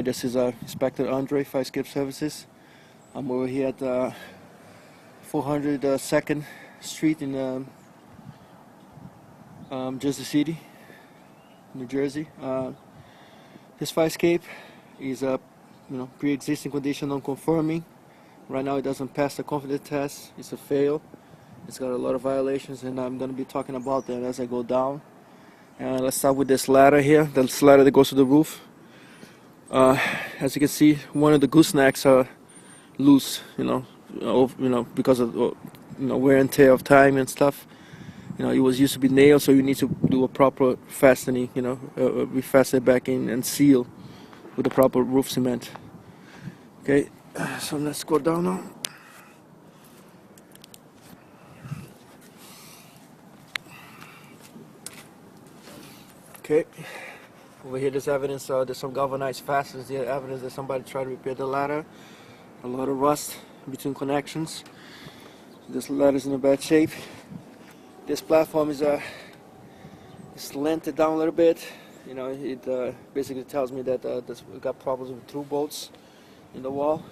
Hi, this is Inspector Andre, Fire Escape Services. I'm over here at 402nd Street in Jersey City, New Jersey. This fire escape is a pre-existing condition non-conforming. Right now it doesn't pass the confidence test. It's a fail. It's got a lot of violations, and I'm going to be talking about that as I go down. Let's start with this ladder here, this ladder that goes to the roof. As you can see, one of the goosenecks are loose, because of wear and tear of time and stuff. It was used to be nailed, so you need to do a proper fastening. Refasten it back in and seal with the proper roof cement. Okay, so let's go down now. Okay, over here there's evidence, there's some galvanized fasteners here, evidence that somebody tried to repair the ladder. A lot of rust between connections. This ladder's in a bad shape. This platform is slanted down a little bit. It basically tells me that we got problems with through bolts in the wall.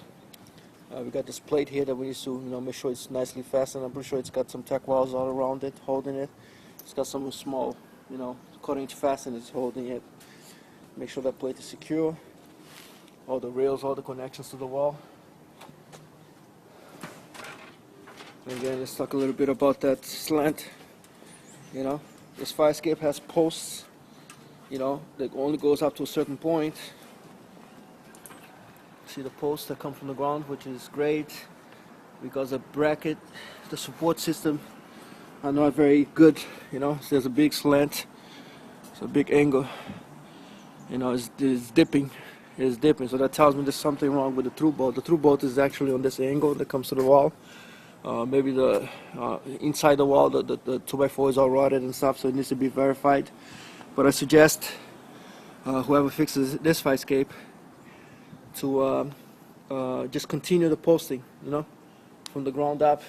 We got this plate here that we need to make sure it's nicely fastened. I'm pretty sure it's got some tack wires all around it, holding it. It's got some small, quarter-inch fasteners holding it. Make sure that plate is secure. All the rails, all the connections to the wall. And again, let's talk a little bit about that slant. This fire escape has posts, that only goes up to a certain point. See the posts that come from the ground, which is great because the bracket, the support system are not very good. So there's a big slant, it's a big angle. It's dipping. It's dipping, so that tells me there's something wrong with the through bolt. The through bolt is actually on this angle that comes to the wall. Maybe the inside the wall, the 2x4 is all rotted and stuff, so it needs to be verified. But I suggest whoever fixes this fire escape to just continue the posting, from the ground up,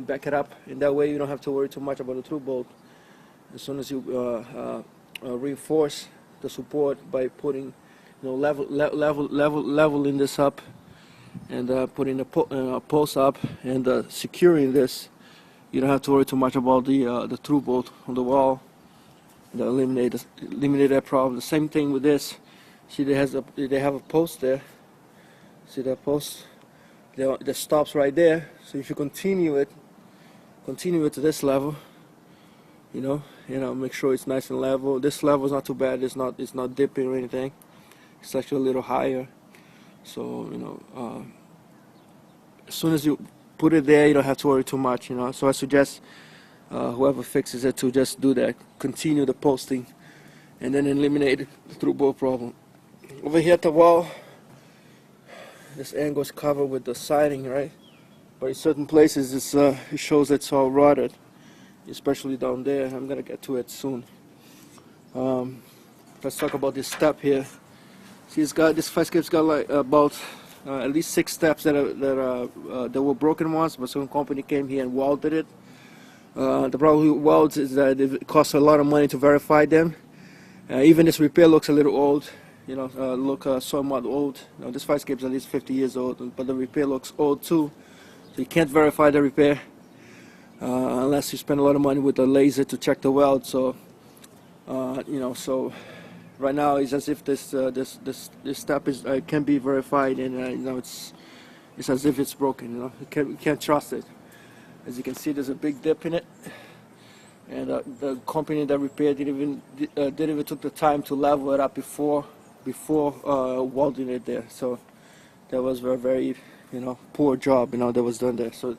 back it up, and that way you don't have to worry too much about the through bolt. As soon as you reinforce the support by putting, leveling this up, and putting a post up and securing this, you don't have to worry too much about the through bolt on the wall. Eliminate that problem. The same thing with this. See, they have a post there. See that post? That stops right there. So if you continue it to this level, make sure it's nice and level. This level is not too bad. It's not dipping or anything. It's actually a little higher. So as soon as you put it there, you don't have to worry too much. So I suggest whoever fixes it to just do that. Continue the posting, and then eliminate the through bolt problem. Over here at the wall, this angle is covered with the siding, right? But in certain places, it shows it's all rotted, especially down there. I'm gonna get to it soon. Let's talk about this step here. See, this fire escape's got like about at least 6 steps that were broken once, but some company came here and welded it. The problem with welds is that it costs a lot of money to verify them. Even this repair looks a little old. Look somewhat old. This fire escape is at least 50 years old, but the repair looks old too. So you can't verify the repair unless you spend a lot of money with a laser to check the weld. So, so right now it's as if this step can be verified, and it's as if it's broken. You can't trust it. As you can see, there's a big dip in it, and the company that repaired didn't even took the time to level it up before welding it there. So that was a very poor job that was done there. So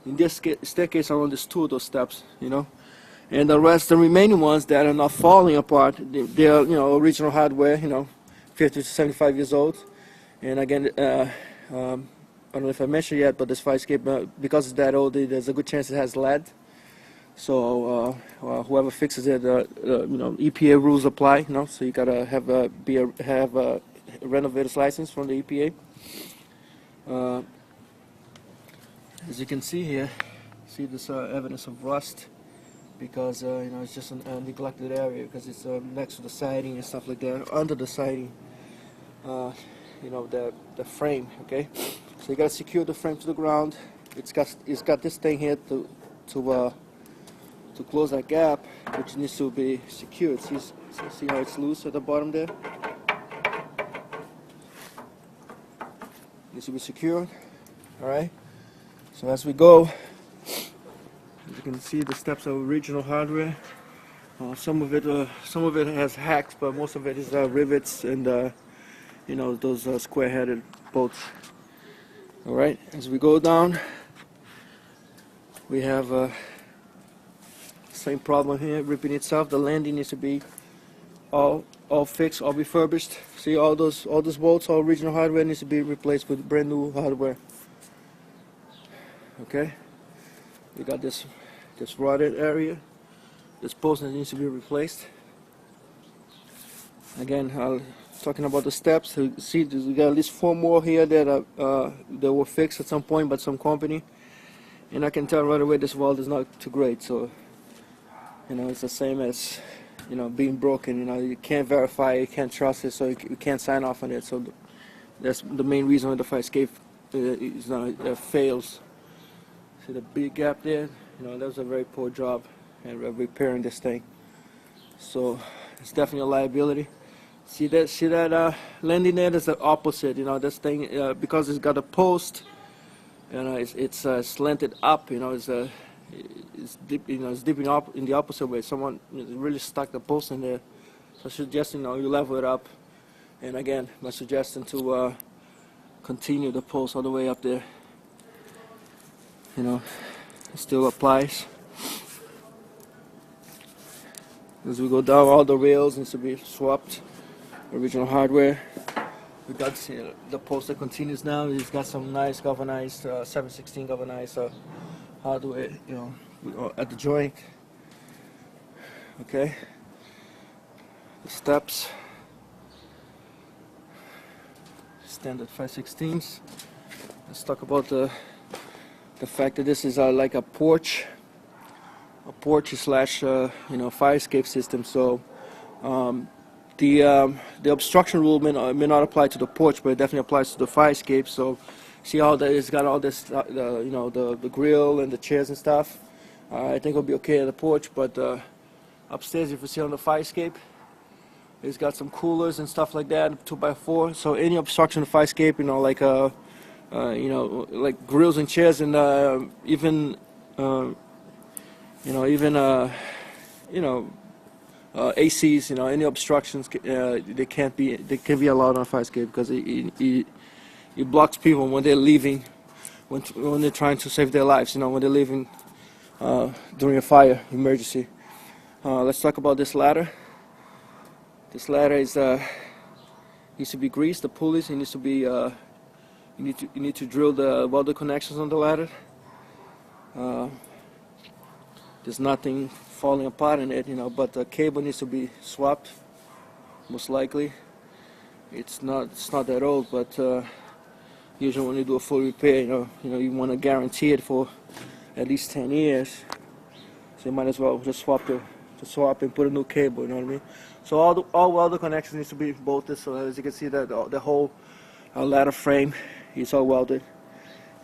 in this staircase, I only there's 2 of those steps, and the remaining ones that are not falling apart, they are original hardware, 50 to 75 years old. And again, I don't know if I mentioned yet, but this fire escape, because it's that old, there's a good chance it has lead. So whoever fixes it, EPA rules apply. So you gotta have a renovator's license from the EPA. As you can see here, see this evidence of rust, because it's just a neglected area, because it's next to the siding and stuff like that, under the siding. the frame. Okay, so you gotta secure the frame to the ground. It's got this thing here to close that gap, which needs to be secured. See how it's loose at the bottom there? Needs to be secured. All right. So as we go, as you can see, the steps are original hardware. Some of it has hacks, but most of it is rivets and those square-headed bolts. All right. As we go down, we have same problem here, ripping itself. The landing needs to be all fixed, all refurbished. See all those bolts, all original hardware needs to be replaced with brand new hardware. Okay, we got this rotted area. This post needs to be replaced. Again, talking about the steps. You see, we got at least 4 more here that were fixed at some point by some company, and I can tell right away this weld is not too great. So, it's the same as being broken. You can't verify it, you can't trust it, so you can't sign off on it. So that's the main reason why the fire escape fails. See the big gap there? That was a very poor job at repairing this thing. So it's definitely a liability. See that landing there? That's the opposite. This thing because it's got a post. It's slanted up. It's dipping up in the opposite way. Someone really stuck the post in there. So I suggest you level it up. And again, my suggestion to continue the post all the way up there. It still applies. As we go down, all the rails needs to be swapped. Original hardware. We got the post that continues now. It's got some nice galvanized 7/16 galvanized hardware, at the joint. Okay. The steps. Standard 5/16s. Let's talk about the fact that this is like a porch slash fire escape system. So the obstruction rule may not apply to the porch, but it definitely applies to the fire escape. So see how it's got all this the grill and the chairs and stuff. I think it'll be okay at the porch, but upstairs, if you see on the fire escape, it's got some coolers and stuff like that, 2x4. So any obstruction of the fire escape, like grills and chairs, and even ACs, any obstructions, they can be allowed on a fire escape because it blocks people when they're leaving, when they're trying to save their lives. When they're leaving during a fire emergency. Let's talk about this ladder. This ladder needs to be greased. The pulleys needs to be. You need to drill the welder connections on the ladder. There's nothing falling apart in it, but the cable needs to be swapped. Most likely, it's not that old, but usually when you do a full repair, you want to guarantee it for at least 10 years. So you might as well just swap and put a new cable. You know what I mean? So all welder connections needs to be bolted. So as you can see, that the whole ladder frame is all welded.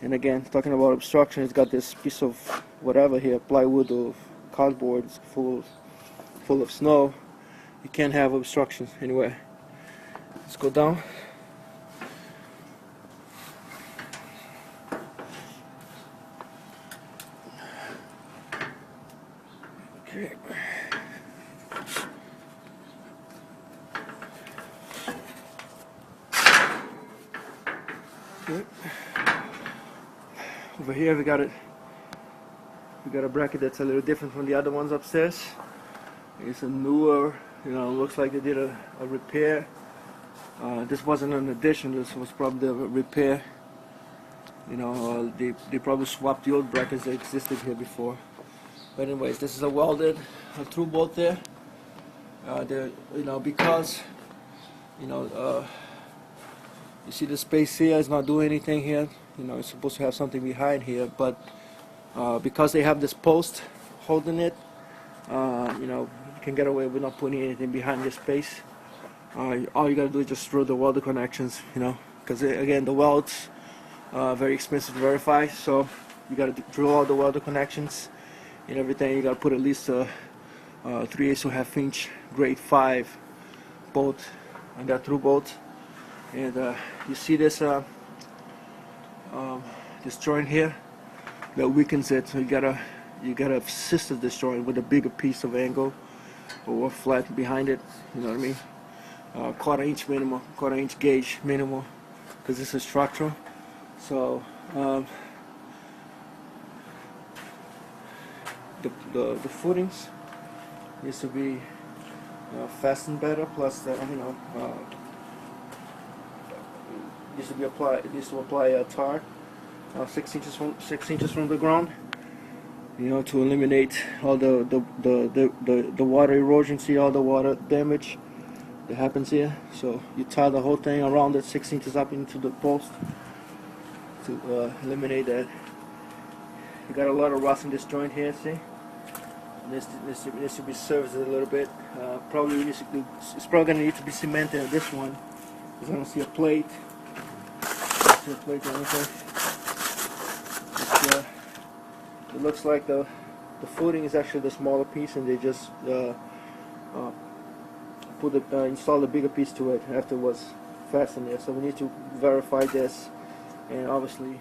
And again, talking about obstruction, it's got this piece of whatever here, plywood or cardboard, it's full of snow. You can't have obstruction anywhere. Let's go down. Okay. Good. Over here we got a bracket that's a little different from the other ones upstairs. It's a newer, looks like they did a repair. This wasn't an addition, this was probably a repair. They probably swapped the old brackets that existed here before. But anyways, this is a welded through bolt there. Because you see the space here is not doing anything here. It's supposed to have something behind here, but because they have this post holding it, you can get away with not putting anything behind this space. all you gotta do is just drill the welder connections, you know, because again the welds very expensive to verify, so you gotta drill all the welder connections and everything. You gotta put at least a 3/8 to ½ inch grade 5 bolt on that through bolt. And you see this this joint here that weakens it, so you gotta sister this joint with a bigger piece of angle or flat behind it, you know what I mean. 1/4 inch minimum, 1/4 inch gauge minimum, because this is structural. So the footings needs to be fastened better. Plus that needs to apply a tar 6 inches from the ground, you know, to eliminate all the water erosion. See all the water damage that happens here. So you tie the whole thing around it 6 inches up into the post to eliminate that. You got a lot of rust in this joint here, see? This needs to be serviced a little bit. It's probably going to need to be cemented on this one, because I don't see a plate. See a plate or anything. It looks like the footing is actually the smaller piece, and they just install the bigger piece to it afterwards, fasten it. So we need to verify this, and obviously